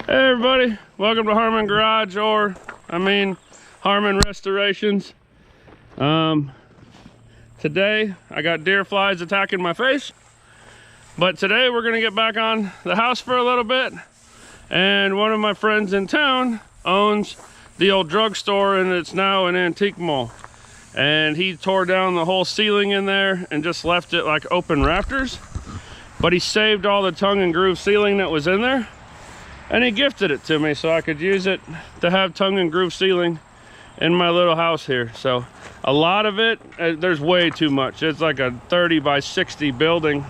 Hey everybody, welcome to Harmon Garage, or Harmon Restorations. Today I got deer flies attacking my face, but today we're gonna get back on the house for a little bit. And one of my friends in town owns the old drugstore, and it's now an antique mall. And he tore down the whole ceiling in there and just left it like open rafters. But he saved all the tongue and groove ceiling that was in there, and he gifted it to me so I could use it to have tongue and groove ceiling in my little house here. So a lot of it, there's way too much. It's like a 30 by 60 building,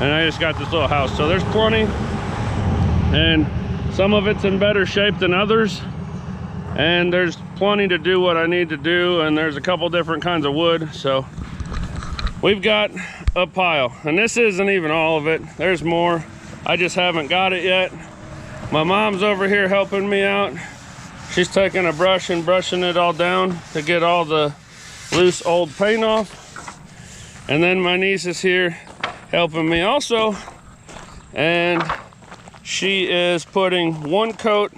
and I just got this little house. So there's plenty, and some of it's in better shape than others, and there's plenty to do what I need to do, and there's a couple different kinds of wood. So we've got a pile, and this isn't even all of it. There's more. I just haven't got it yet. My mom's over here helping me out. She's taking a brush and brushing it all down to get all the loose old paint off. And then my niece is here helping me also, and she is putting one coat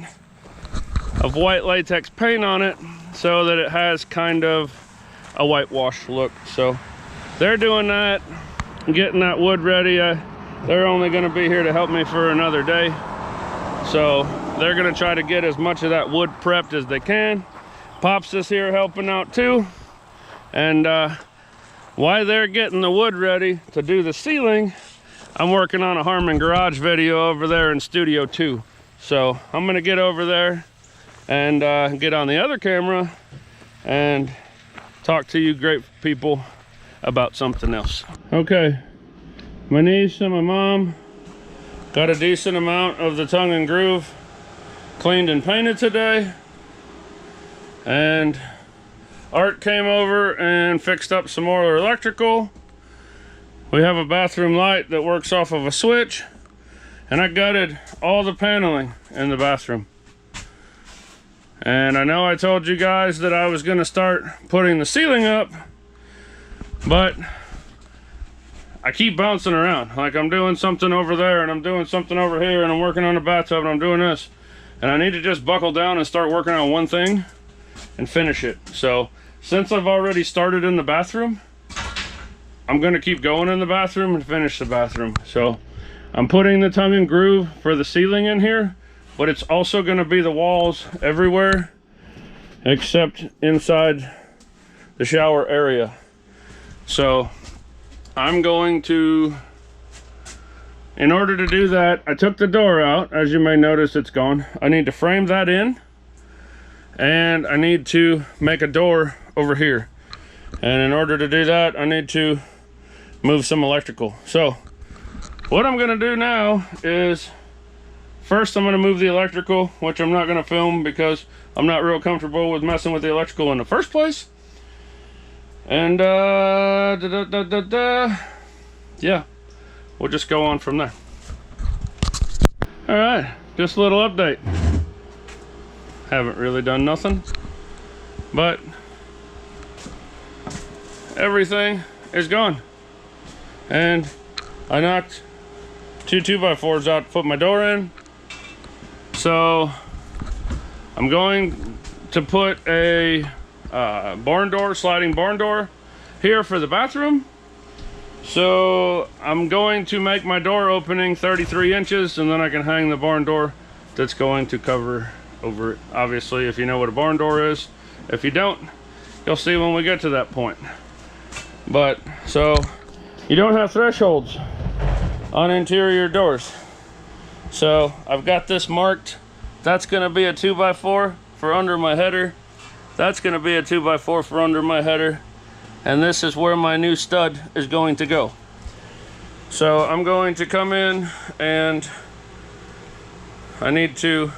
of white latex paint on it so that it has kind of a whitewash look. So they're doing that, getting that wood ready. They're only going to be here to help me for another day, so they're going to try to get as much of that wood prepped as they can. Pops is here helping out too, and while they're getting the wood ready to do the ceiling, I'm working on a Harmon Garage video over there in Studio 2. So I'm going to get over there and get on the other camera and talk to you great people about something else. Okay, my niece and my mom got a decent amount of the tongue and groove cleaned and painted today, and Art came over and fixed up some more electrical. We have a bathroom light that works off of a switch, and I gutted all the paneling in the bathroom. And I know I told you guys that I was going to start putting the ceiling up, but I keep bouncing around. Like, I'm doing something over there, and I'm doing something over here, and I'm working on the bathtub, and I'm doing this. And I need to just buckle down and start working on one thing and finish it. So since I've already started in the bathroom, I'm going to keep going in the bathroom and finish the bathroom. So I'm putting the tongue and groove for the ceiling in here, but it's also going to be the walls everywhere except inside the shower area. So I'm going to, in order to do that, I took the door out. As you may notice, it's gone. I need to frame that in, and I need to make a door over here. And in order to do that, I need to move some electrical. So what I'm going to do now is, first I'm going to move the electrical, which I'm not going to film because I'm not real comfortable with messing with the electrical in the first place. And yeah, we'll just go on from there. All right, just a little update. Haven't really done nothing, but everything is gone. And I knocked two 2x4s out to put my door in. So I'm going to put a barn door, sliding barn door here for the bathroom. So I'm going to make my door opening 33 inches, and then I can hang the barn door that's going to cover over it. Obviously, if you know what a barn door is. If you don't, you'll see when we get to that point. But so you don't have thresholds on interior doors. So I've got this marked. That's going to be a 2x4 for under my header. That's going to be a 2x4 for under my header. And this is where my new stud is going to go. So I'm going to come in, and I need to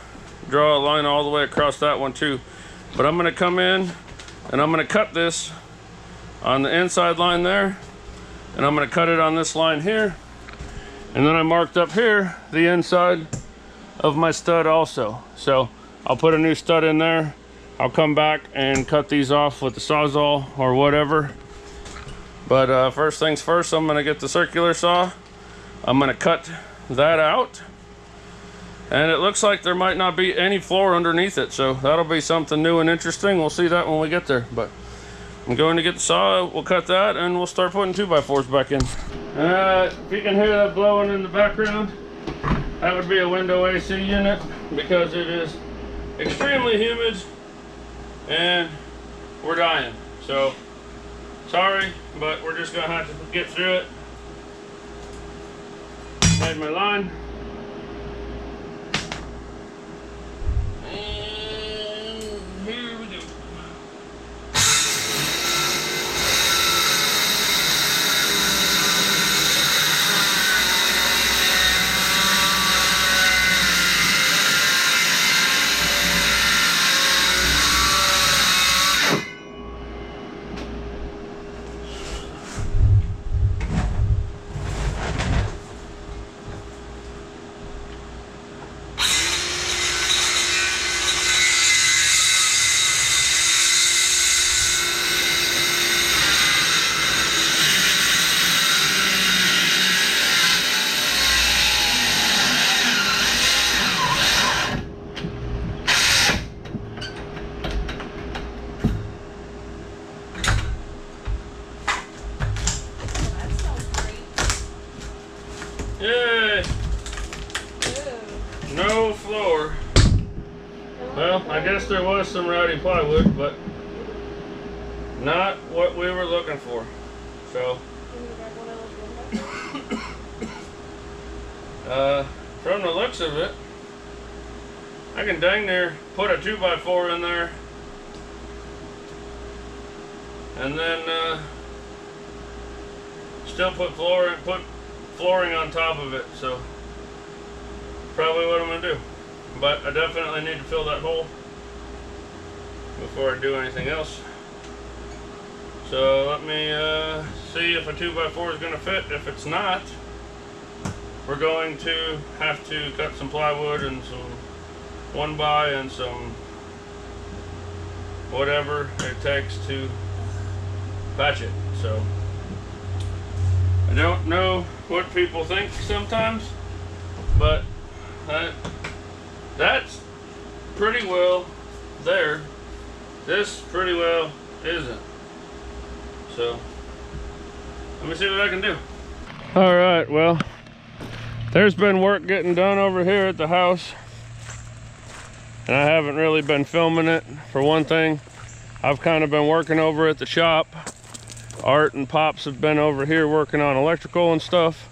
draw a line all the way across that one too. But I'm going to come in and I'm going to cut this on the inside line there, and I'm going to cut it on this line here. And then I marked up here the inside of my stud also. So I'll put a new stud in there. I'll come back and cut these off with the Sawzall or whatever. But first things first, I'm going to get the circular saw. I'm going to cut that out. And it looks like there might not be any floor underneath it, so that'll be something new and interesting. We'll see that when we get there. But I'm going to get the saw, we'll cut that, and we'll start putting 2x4s back in. If you can hear that blowing in the background, that would be a window AC unit, because it is extremely humid and we're dying. So sorry, but we're just gonna have to get through it. Made my line. And here we go. Yay! No floor. Well, I guess there was some rowdy plywood, but not what we were looking for. So, from the looks of it, I can dang near put a 2x4 in there, and then still put flooring on top of it. So probably what I'm gonna do, but I definitely need to fill that hole before I do anything else. So let me see if a 2x4 is gonna fit. If it's not, we're going to have to cut some plywood and some 1x and some whatever it takes to patch it. So I don't know what people think sometimes, but that's pretty well there. This pretty well isn't. So let me see what I can do. All right, well, there's been work getting done over here at the house, and I haven't really been filming it. For one thing, I've kind of been working over at the shop. Art and Pops have been over here working on electrical and stuff,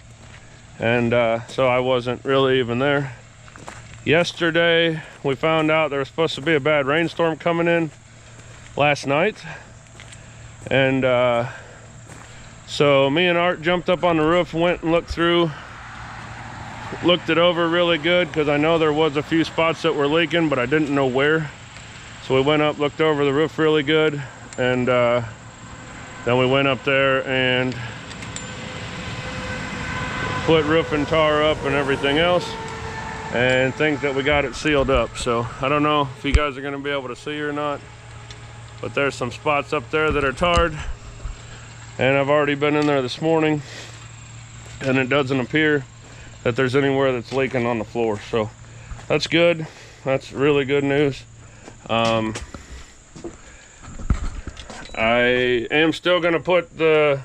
and so I wasn't really even there. Yesterday we found out there was supposed to be a bad rainstorm coming in last night, and so me and Art jumped up on the roof and went and looked it over really good, because I know there was a few spots that were leaking, but I didn't know where. So we went up, looked over the roof really good, and then we went up there and put roof and tar up and everything else, and think that we got it sealed up. So I don't know if you guys are going to be able to see or not, but there's some spots up there that are tarred, and I've already been in there this morning, and it doesn't appear that there's anywhere that's leaking on the floor. So that's good. That's really good news. I am still going to put the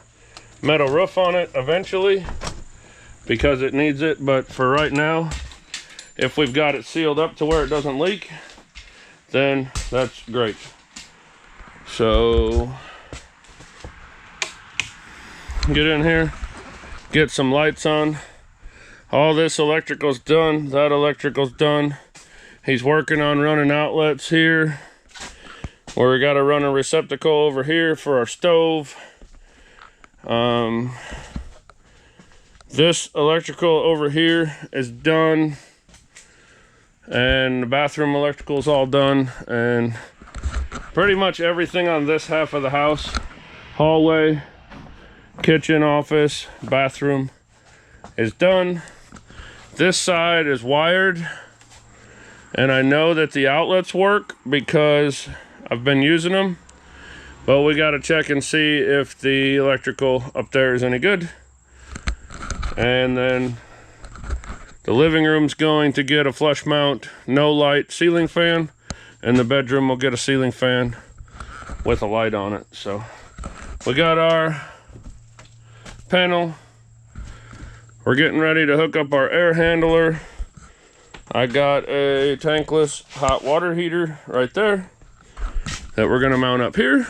metal roof on it eventually, because it needs it, but for right now, if we've got it sealed up to where it doesn't leak, then that's great. So get in here, get some lights on. All this electrical's done, that electrical's done. He's working on running outlets here, where we got to run a receptacle over here for our stove. This electrical over here is done, and the bathroom electrical is all done, and pretty much everything on this half of the house, hallway, kitchen, office, bathroom, is done. This side is wired, and I know that the outlets work because I've been using them, but we got to check and see if the electrical up there is any good. And then The living room's going to get a flush mount, no light ceiling fan, and the bedroom will get a ceiling fan with a light on it. So we got our panel. We're getting ready to hook up our air handler. I got a tankless hot water heater right there that we're gonna mount up here.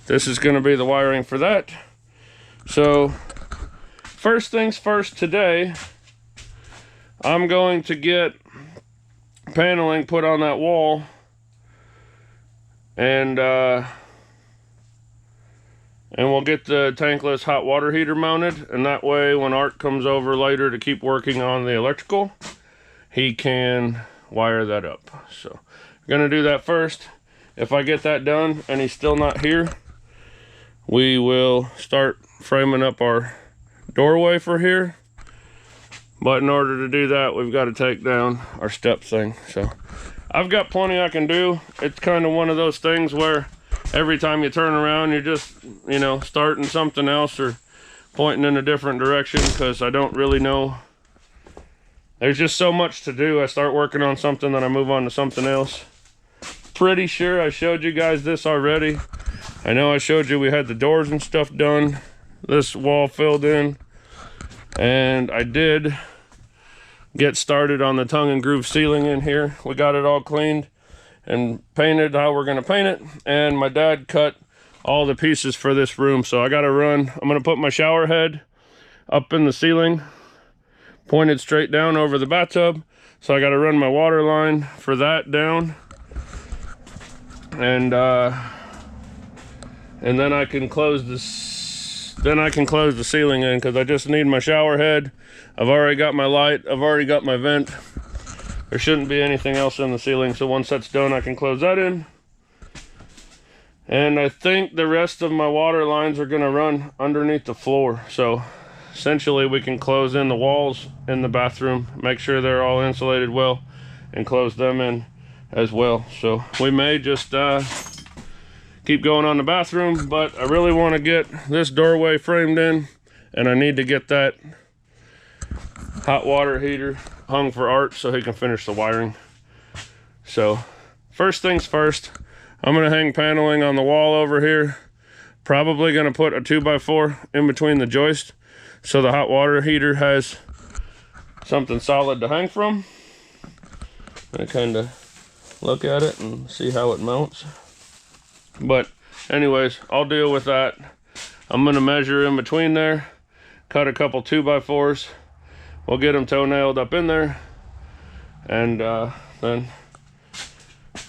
This is gonna be the wiring for that. So first things first today, I'm going to get paneling put on that wall, and we'll get the tankless hot water heater mounted, and that way when Art comes over later to keep working on the electrical, he can wire that up. So I'm gonna do that first. If I get that done and he's still not here, we will start framing up our doorway for here. But in order to do that, we've got to take down our step thing. So I've got plenty I can do. It's kind of one of those things where every time you turn around, you're just, you know, starting something else or pointing in a different direction, because I don't really know. There's just so much to do. I start working on something, then I move on to something else. Pretty sure I showed you guys this already. I know I showed you we had the doors and stuff done, this wall filled in, and I did get started on the tongue and groove ceiling in here. We got it all cleaned and painted how we're gonna paint it, and my dad cut all the pieces for this room. So I gotta run, I'm gonna put my shower head up in the ceiling, pointed straight down over the bathtub. So I gotta run my water line for that down, and then I can close this. Then I can close the ceiling in, because I just need my shower head. I've already got my light. I've already got my vent. There shouldn't be anything else in the ceiling. So once that's done, I can close that in. And I think the rest of my water lines are going to run underneath the floor. So essentially we can close in the walls in the bathroom, make sure they're all insulated well, and close them in as well. So we may just keep going on the bathroom, but I really want to get this doorway framed in, and I need to get that hot water heater hung for Art so he can finish the wiring. So first things first, I'm going to hang paneling on the wall over here. Probably going to put a 2x4 in between the joist so the hot water heater has something solid to hang from. I kind of look at it and see how it mounts. But anyways, I'll deal with that. I'm going to measure in between there, cut a couple 2x4s. We'll get them toe-nailed up in there, and then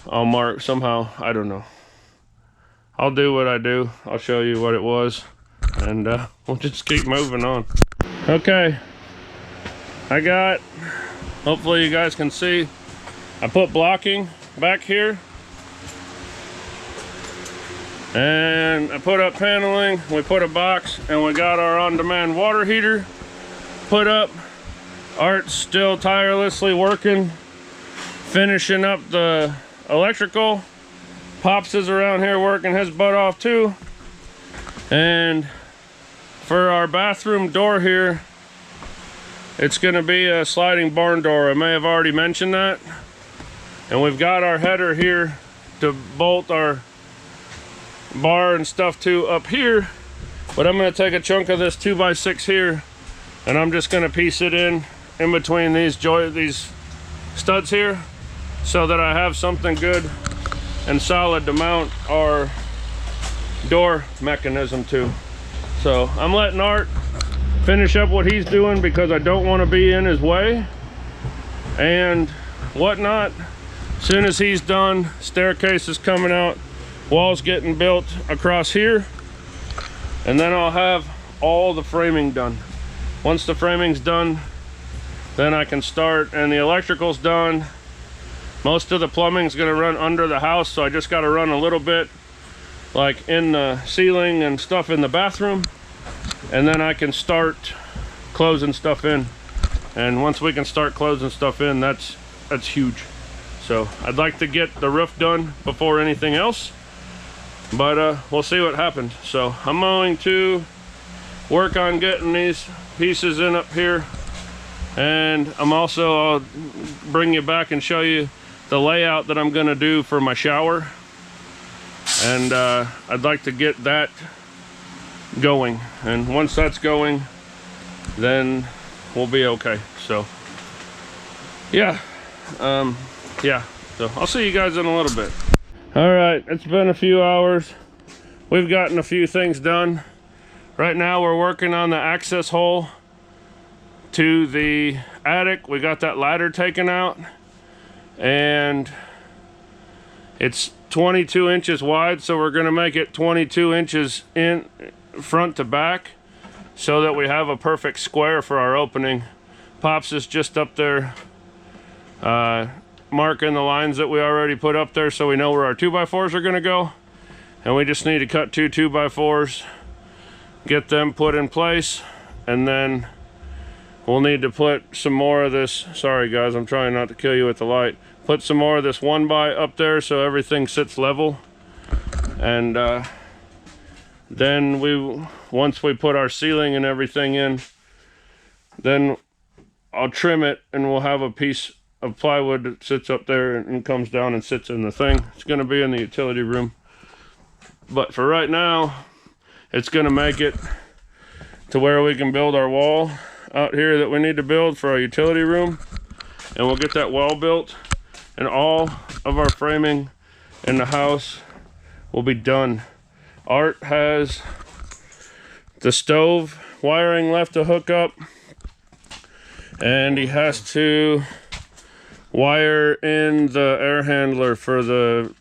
I'll mark somehow. I don't know. I'll do what I do. I'll show you what it was, and we'll just keep moving on. Okay, I got, hopefully you guys can see, I put blocking back here, and I put up paneling. We put a box, and we got our on-demand water heater put up. Art's still tirelessly working, finishing up the electrical. Pops is around here working his butt off too. And for our bathroom door here, it's going to be a sliding barn door. I may have already mentioned that. And we've got our header here to bolt our bar and stuff to up here. But I'm going to take a chunk of this 2x6 here, and I'm just going to piece it in between these studs here, so that I have something good and solid to mount our door mechanism to. So I'm letting Art finish up what he's doing, because I don't want to be in his way and whatnot. As soon as he's done, staircase is coming out, walls getting built across here, and then I'll have all the framing done. Once the framing's done, then I can start, and the electrical's done. Most of the plumbing's gonna run under the house, so I just gotta run a little bit like in the ceiling and stuff in the bathroom, and then I can start closing stuff in. And once we can start closing stuff in, that's huge. So I'd like to get the roof done before anything else, but we'll see what happens. So I'm going to work on getting these pieces in up here, And I'll bring you back and show you the layout that I'm gonna do for my shower. And I'd like to get that going. And once that's going, then we'll be okay. So yeah, so I'll see you guys in a little bit. All right, it's been a few hours. We've gotten a few things done. Right now we're working on the access hole to the attic. We got that ladder taken out, and it's 22 inches wide, so we're gonna make it 22 inches in front to back so that we have a perfect square for our opening. Pops is just up there marking the lines that we already put up there so we know where our 2x4s are gonna go. And we just need to cut 2 2x4s, get them put in place, and then we'll need to put some more of this. Sorry guys, I'm trying not to kill you with the light. Put some more of this 1x up there so everything sits level. And then once we put our ceiling and everything in, then I'll trim it and we'll have a piece of plywood that sits up there and comes down and sits in the thing. It's gonna be in the utility room. But for right now, it's gonna make it to where we can build our wall out here that we need to build for our utility room. And we'll get that wall built, and all of our framing in the house will be done. Art has the stove wiring left to hook up, and he has to wire in the air handler for the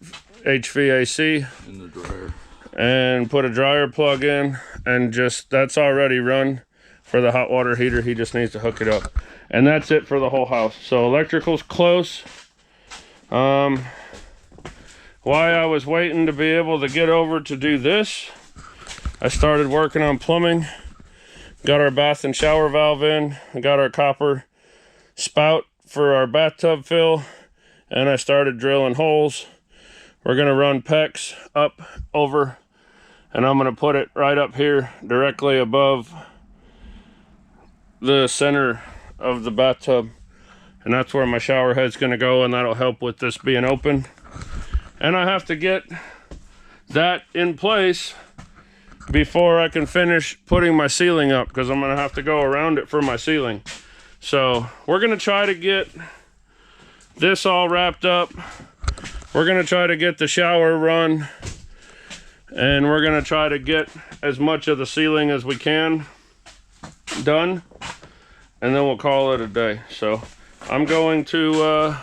HVAC in the dryer, and put a dryer plug in, and just that's already run for the hot water heater. He just needs to hook it up, and that's it for the whole house. So electrical's close. Why I was waiting to be able to get over to do this, I started working on plumbing. Got our bath and shower valve in. I got our copper spout for our bathtub fill, and I started drilling holes. We're gonna run PEX up over, and I'm gonna put it right up here directly above the center of the bathtub, and that's where my shower head's gonna go, and that'll help with this being open. And I have to get that in place before I can finish putting my ceiling up, because I'm gonna have to go around it for my ceiling. So we're gonna try to get this all wrapped up. We're gonna try to get the shower run, and we're gonna try to get as much of the ceiling as we can done, and then we'll call it a day. So I'm going to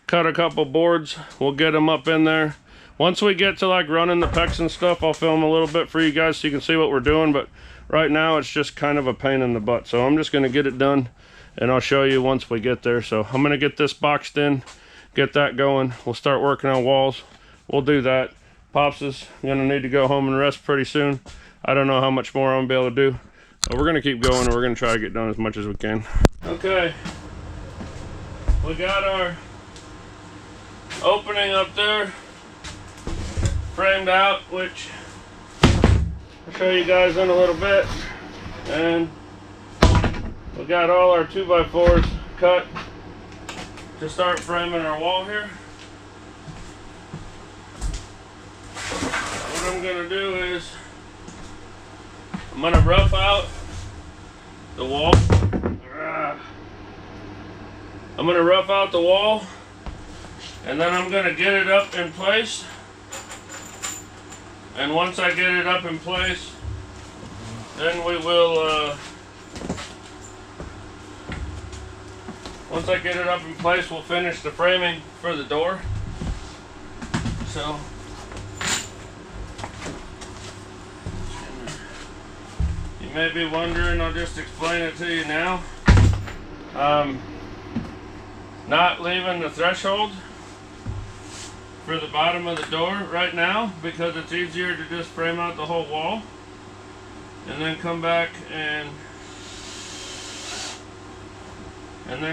cut a couple boards. We'll get them up in there. Once we get to like running the PEX and stuff, I'll film a little bit for you guys so you can see what we're doing, but right now it's just kind of a pain in the butt. So I'm just gonna get it done, and I'll show you once we get there. So I'm gonna get this boxed in, get that going. We'll start working on walls. We'll do that. Pops is gonna need to go home and rest pretty soon. I don't know how much more I'm gonna be able to do. So we're gonna keep going, and we're gonna try to get done as much as we can. Okay, we got our opening up there framed out, which I'll show you guys in a little bit. And we got all our 2x4s cut to start framing our wall here. What I'm gonna do is I'm gonna rough out the wall. I'm gonna rough out the wall, and then I'm gonna get it up in place. And once I get it up in place, then we will, once I get it up in place, we'll finish the framing for the door. So, you may be wondering, I'll just explain it to you now. Not leaving the threshold for the bottom of the door right now, because it's easier to just frame out the whole wall and then come back and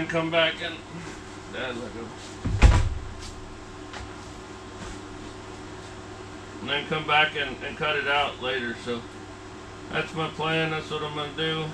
come back and then come back and cut it out later. So that's my plan. That's what I'm gonna do.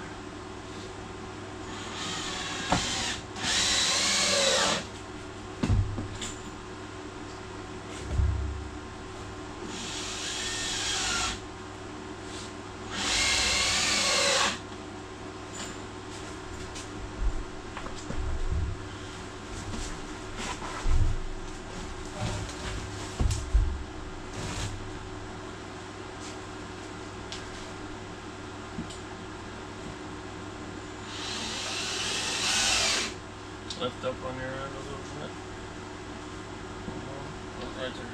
Lift up on your end a little bit. Oh, right there.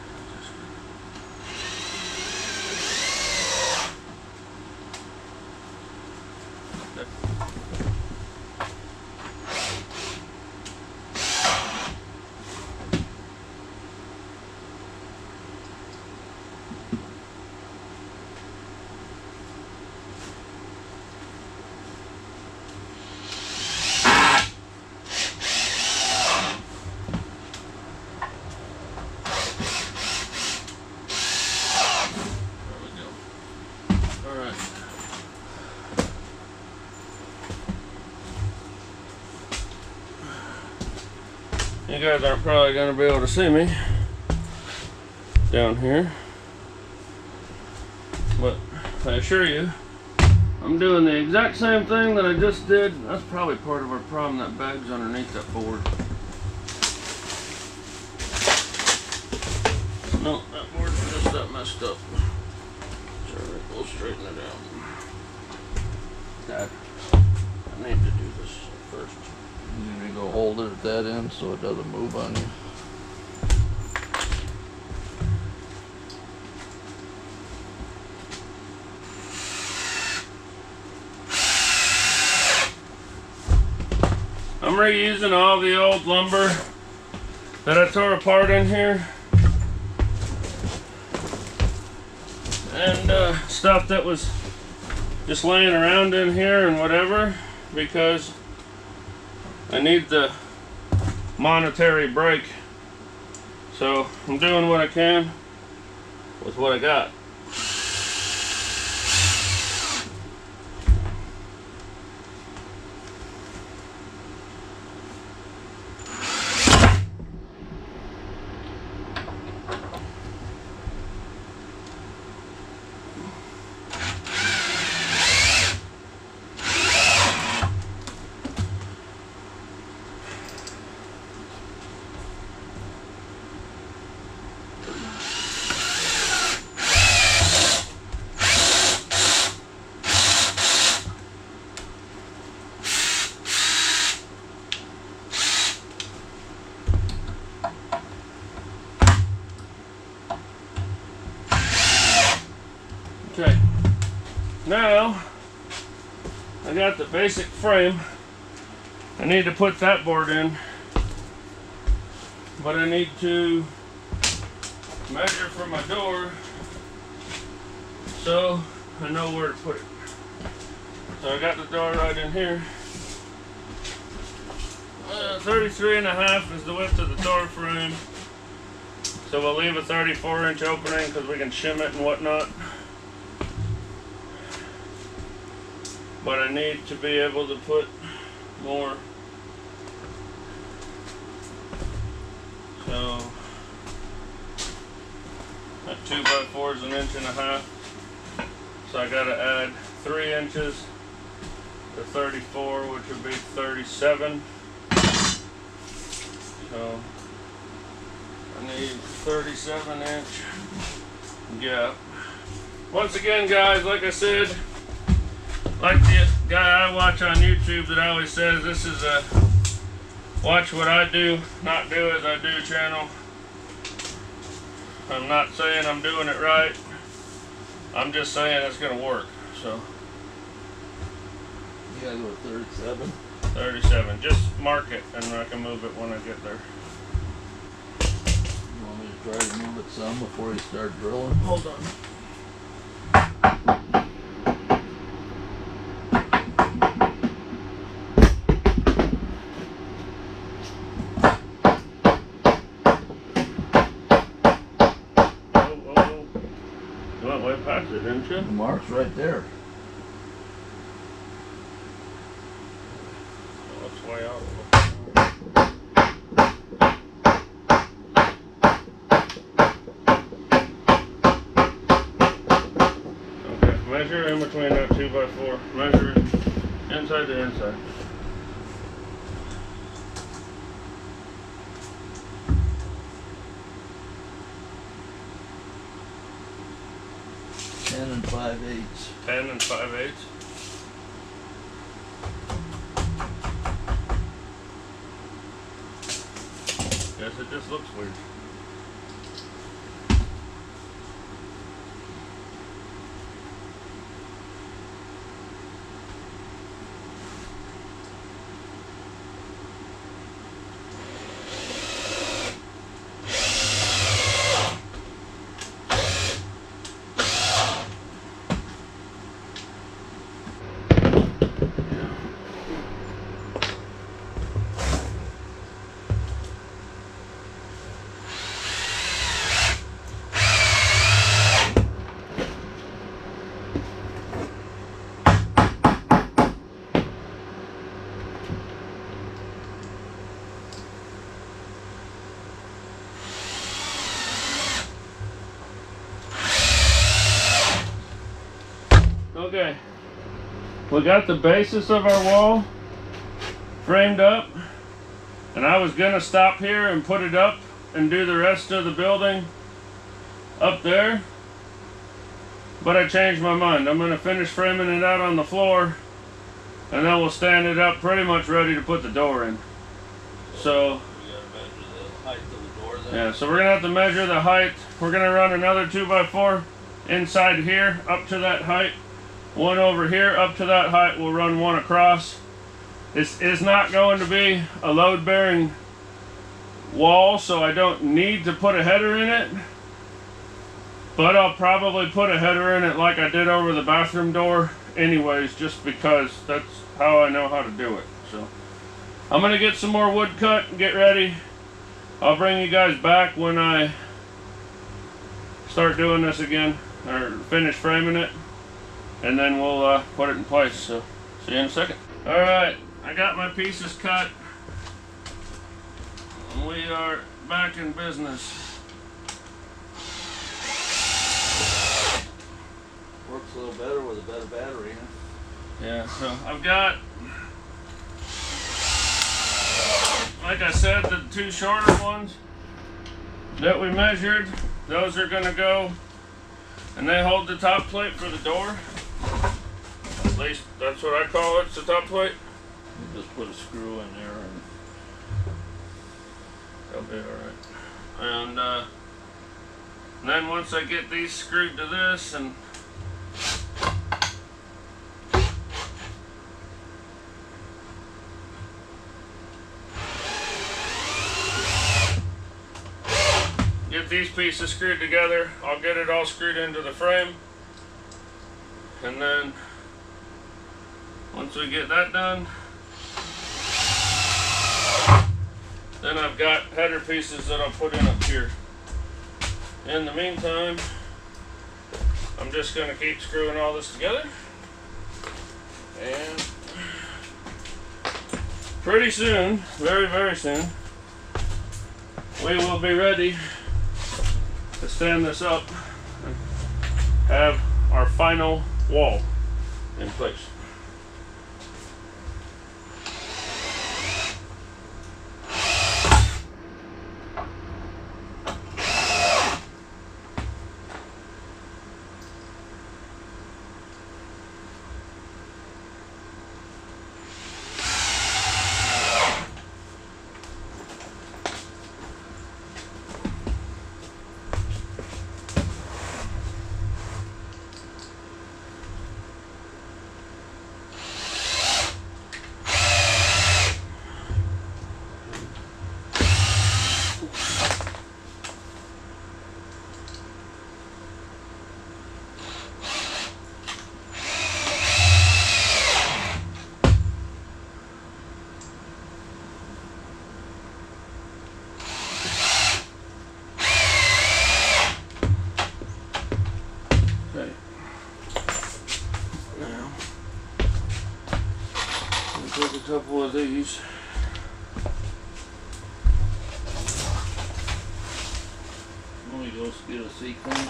You guys aren't probably going to be able to see me down here, but I assure you, I'm doing the exact same thing that I just did. That's probably part of our problem, that bag's underneath that board. No, that board's just that messed up. So we'll straighten it out. Dad, I need to do this first. You need to go hold it at that end so it doesn't move on you. I'm reusing all the old lumber that I tore apart in here. And stuff that was just laying around in here and whatever, because I need the monetary break. So I'm doing what I can with what I got. Okay, now I got the basic frame. I need to put that board in, but I need to measure for my door so I know where to put it. So I got the door right in here. 33.5 is the width of the door frame, so we'll leave a 34-inch opening because we can shim it and whatnot. But I need to be able to put more. So that 2x4 is 1.5 inches. So I gotta add 3 inches to 34, which would be 37. So I need 37-inch gap. Once again, guys, like I said, like the guy I watch on YouTube that always says, this is a watch what I do, not do as I do channel. I'm not saying I'm doing it right. I'm just saying it's going to work. So You gotta go to 37. 37. Just mark it and I can move it when I get there. You want me to try to move it some before you start drilling? Hold on. You went way past it, didn't you? The mark's right there. Oh, it's way out. Okay, measure in between that 2x4. Measure inside to inside. And 5/8. 10 and 5/8. Guess it just looks weird. Okay, we got the basis of our wall framed up, and I was gonna stop here and put it up and do the rest of the building up there, but I changed my mind. I'm gonna finish framing it out on the floor, and then we'll stand it up pretty much ready to put the door in. So We gotta measure the height of the door then. yeah, so we're gonna have to measure the height. We're gonna run another 2x4 inside here up to that height. One over here up to that height. We'll run one across. This is not going to be a load-bearing wall, so I don't need to put a header in it. But I'll probably put a header in it like I did over the bathroom door anyways, just because that's how I know how to do it. So I'm gonna get some more wood cut and get ready. I'll bring you guys back when I start doing this again, or finish framing it, and then we'll put it in place. So see you in a second. All right, I got my pieces cut. We are back in business. Works a little better with a better battery, huh? Yeah, so I've got, like I said, the two shorter ones that we measured. Those are gonna go, and they hold the top plate for the door. At least that's what I call it, it's the top plate. You just put a screw in there and They'll be alright. And then once I get these screwed to this and get these pieces screwed together, I'll get it all screwed into the frame. And then once we get that done, then I've got header pieces that I'll put in up here. In the meantime, I'm just going to keep screwing all this together. And pretty soon, very, very soon, we will be ready to stand this up and have our final wall in place. Take a couple of these. let me go get a sequence.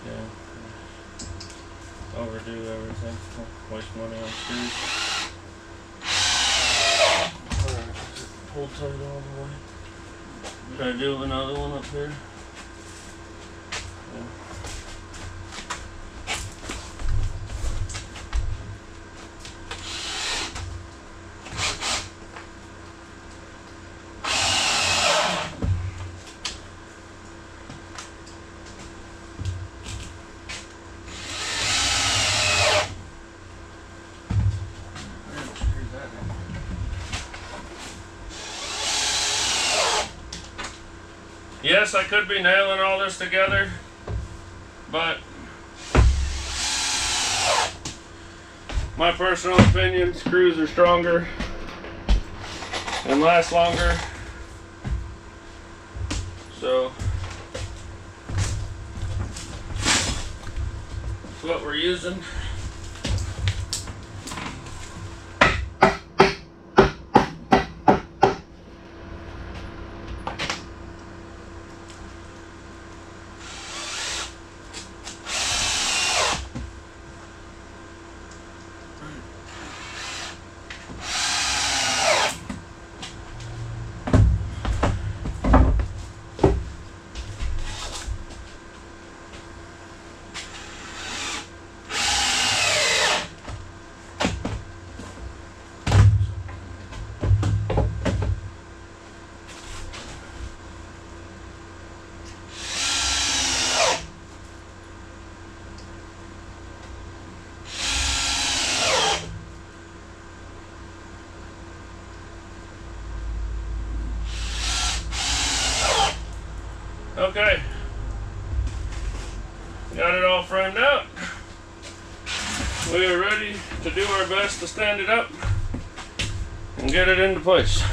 Yeah. Overdo everything. Waste money on screws. Alright, pull tight all the way. Should I do another one up here? Yeah. Yes, I could be nailing all this together, but my personal opinion, screws are stronger and last longer. So that's what we're using. Okay, got it all framed out. We are ready to do our best to stand it up and get it into place.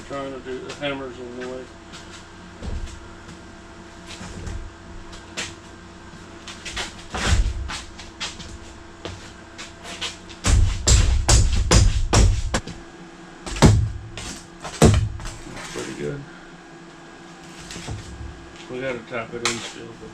Trying to do the hammers in the way. That's pretty good. We gotta tap it in still, but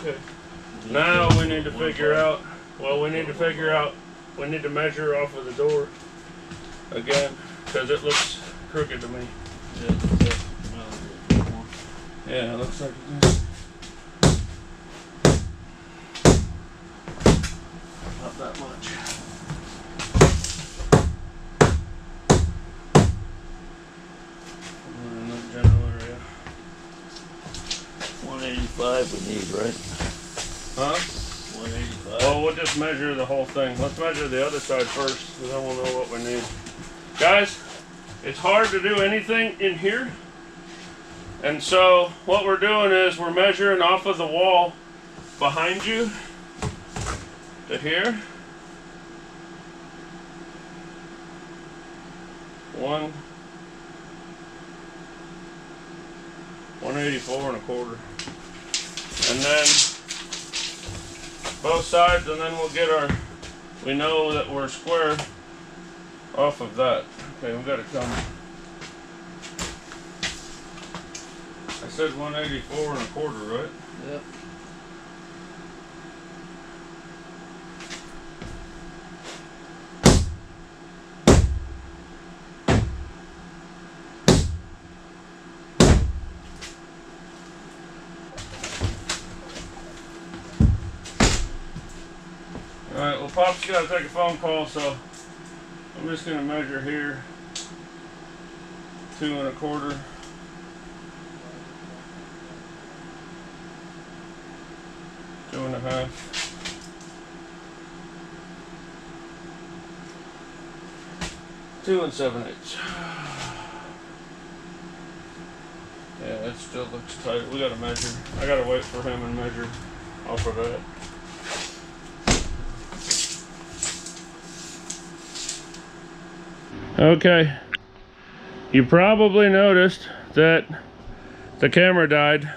okay. Now we need to figure out, we need to measure off of the door again, because it looks crooked to me. Yeah, it looks like it is. Not that much. In the general area. 185 we need, right? Huh? 185. Well, we'll just measure the whole thing. Let's measure the other side first, and then we'll know what we need. Guys, it's hard to do anything in here. And so what we're doing is we're measuring off of the wall behind you to here. 184 1/4. And then both sides, and then we'll get we know that we're square off of that. Okay, we got it coming. I said 184 1/4, right? Yep. Pop's got to take a phone call, so I'm just going to measure here. 2 1/4. Two and a half. 2 7/8. Yeah, it still looks tight. We gotta measure. I gotta wait for him and measure off of that. Okay. You probably noticed that the camera died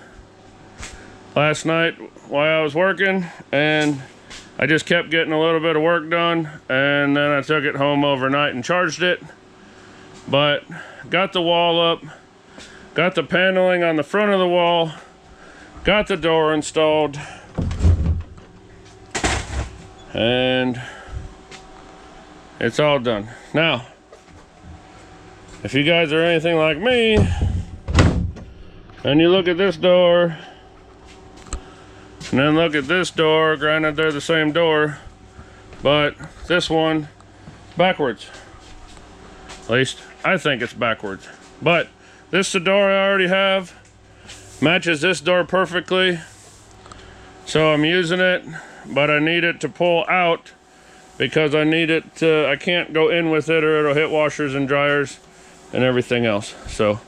last night while I was working, and I just kept getting a little bit of work done, and then I took it home overnight and charged it. But got the wall up, got the paneling on the front of the wall, got the door installed, and it's all done. Now, if you guys are anything like me, and you look at this door, and then look at this door, granted they're the same door, but this one backwards. At least I think it's backwards. But this is the door I already have. Matches this door perfectly. So I'm using it, but I need it to pull out because I need it to, I can't go in with it or it'll hit washers and dryers and everything else. So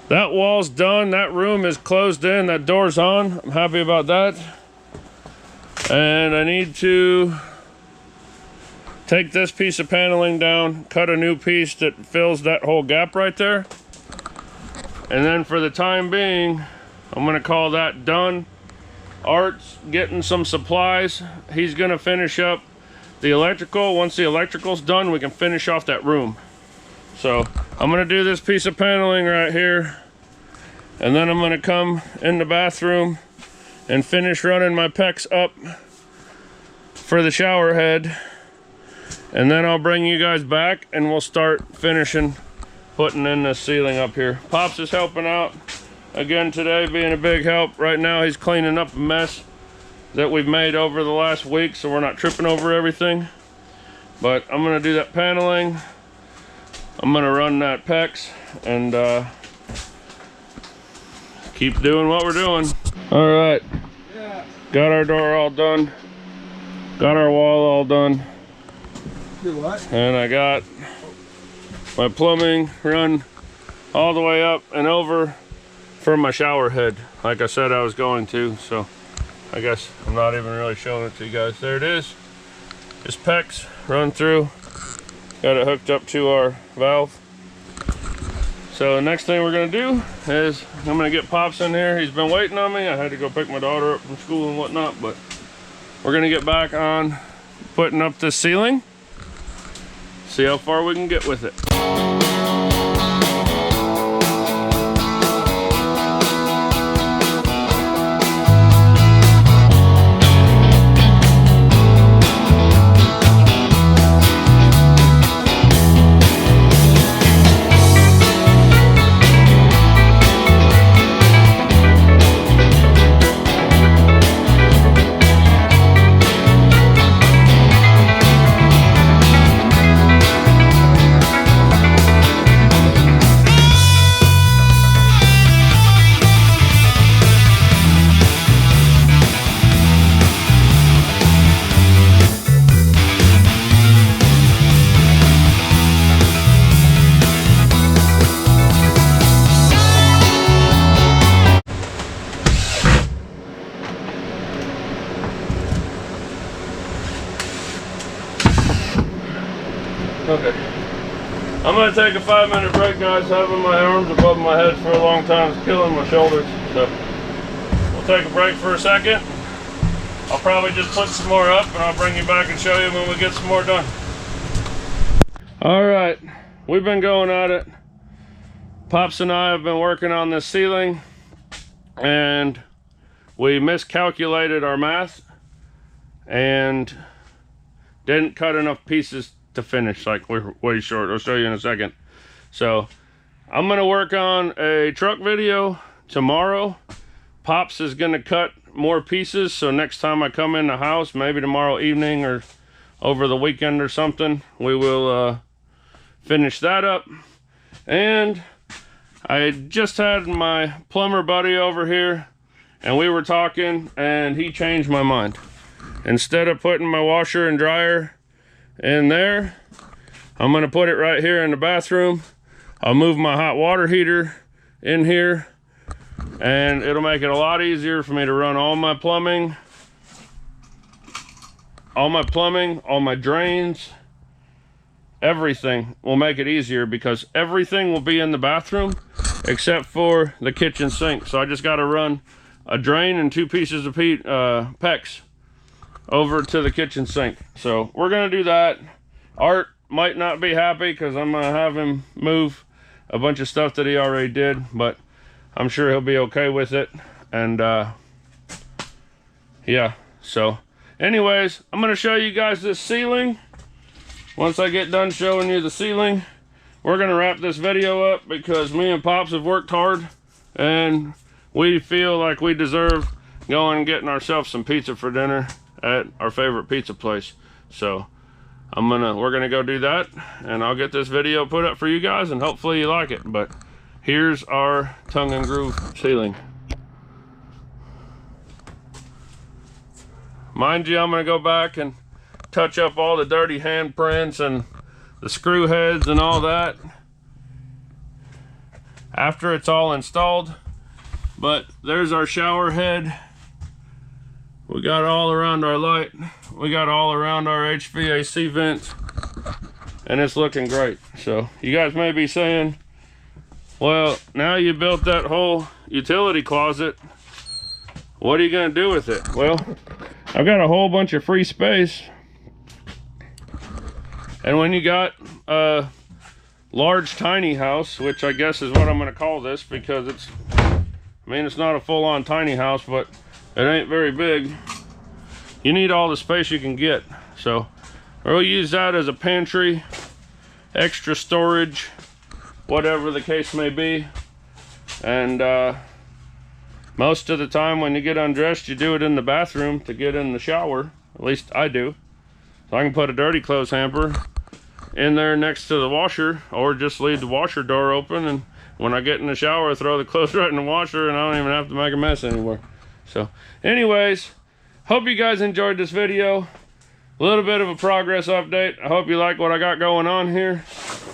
that wall's done, that room is closed in, that door's on. I'm happy about that. And I need to take this piece of paneling down, cut a new piece that fills that whole gap right there. And then for the time being, I'm gonna call that done. Art's getting some supplies. He's gonna finish up the electrical. Once the electrical's done, we can finish off that room. So I'm gonna do this piece of paneling right here, and then I'm gonna come in the bathroom and finish running my PEX up for the shower head, and then I'll bring you guys back and we'll start finishing putting in this ceiling up here. Pops is helping out again today, being a big help. Right now he's cleaning up a mess that we've made over the last week, so we're not tripping over everything. But I'm gonna do that paneling, I'm gonna run that PEX, and keep doing what we're doing. All right, got our door all done, got our wall all done. Do what? And I got my plumbing run all the way up and over for my shower head, like I said I was going to. So I guess I'm not even really showing it to you guys. There it is, just PEX run through, got it hooked up to our valve. So the next thing we're gonna do is I'm gonna get Pops in here. He's been waiting on me. I had to go pick my daughter up from school and whatnot, but we're gonna get back on putting up this ceiling, see how far we can get with it. Okay, I'm gonna take a 5-minute break, guys. Having my arms above my head for a long time is killing my shoulders. So we'll take a break for a second. I'll probably just put some more up and I'll bring you back and show you when we get some more done. All right, we've been going at it. Pops and I have been working on this ceiling, and we miscalculated our math and didn't cut enough pieces to finish. Like, we're way short. I'll show you in a second. So I'm gonna work on a truck video tomorrow. Pops is gonna cut more pieces, so next time I come in the house, maybe tomorrow evening or over the weekend or something, we will finish that up. And I just had my plumber buddy over here, and we were talking, and he changed my mind. Instead of putting my washer and dryer in there, I'm gonna put it right here in the bathroom. I'll move my hot water heater in here, and it'll make it a lot easier for me to run all my plumbing, all my drains, everything will make it easier, because everything will be in the bathroom except for the kitchen sink. So I just got to run a drain and 2 pieces of PEX over to the kitchen sink. So we're gonna do that. Art might not be happy because I'm gonna have him move a bunch of stuff that he already did, but I'm sure he'll be okay with it. And yeah, so anyways, I'm gonna show you guys this ceiling. Once I get done showing you the ceiling, we're gonna wrap this video up, because me and Pops have worked hard and we feel like we deserve going and getting ourselves some pizza for dinner at our favorite pizza place. So we're gonna go do that, and I'll get this video put up for you guys, and hopefully you like it. But here's our tongue and groove ceiling. Mind you, I'm gonna go back and touch up all the dirty handprints and the screw heads and all that after it's all installed. But there's our shower head. We got all around our light. We got all around our HVAC vents, and it's looking great. So you guys may be saying, well, now you built that whole utility closet, what are you gonna do with it? Well, I've got a whole bunch of free space. And when you got a large tiny house, which I guess is what I'm gonna call this, because it's not a full-on tiny house, but it ain't very big. You need all the space you can get. So we'll use that as a pantry, extra storage, whatever the case may be. And most of the time when you get undressed, you do it in the bathroom to get in the shower. At least I do. So I can put a dirty clothes hamper in there next to the washer, or just leave the washer door open, and when I get in the shower, throw the clothes right in the washer, and I don't even have to make a mess anymore. So anyways, hope you guys enjoyed this video. A little bit of a progress update. I hope you like what I got going on here,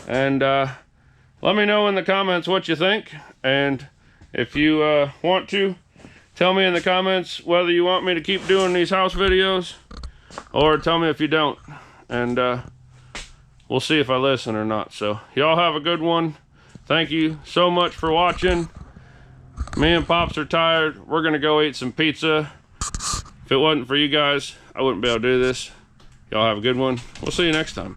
and let me know in the comments what you think. And if you want to, tell me in the comments whether you want me to keep doing these house videos, or tell me if you don't, and we'll see if I listen or not. So y'all have a good one. Thank you so much for watching. Me and Pops are tired. We're gonna go eat some pizza. If it wasn't for you guys, I wouldn't be able to do this. Y'all have a good one. We'll see you next time.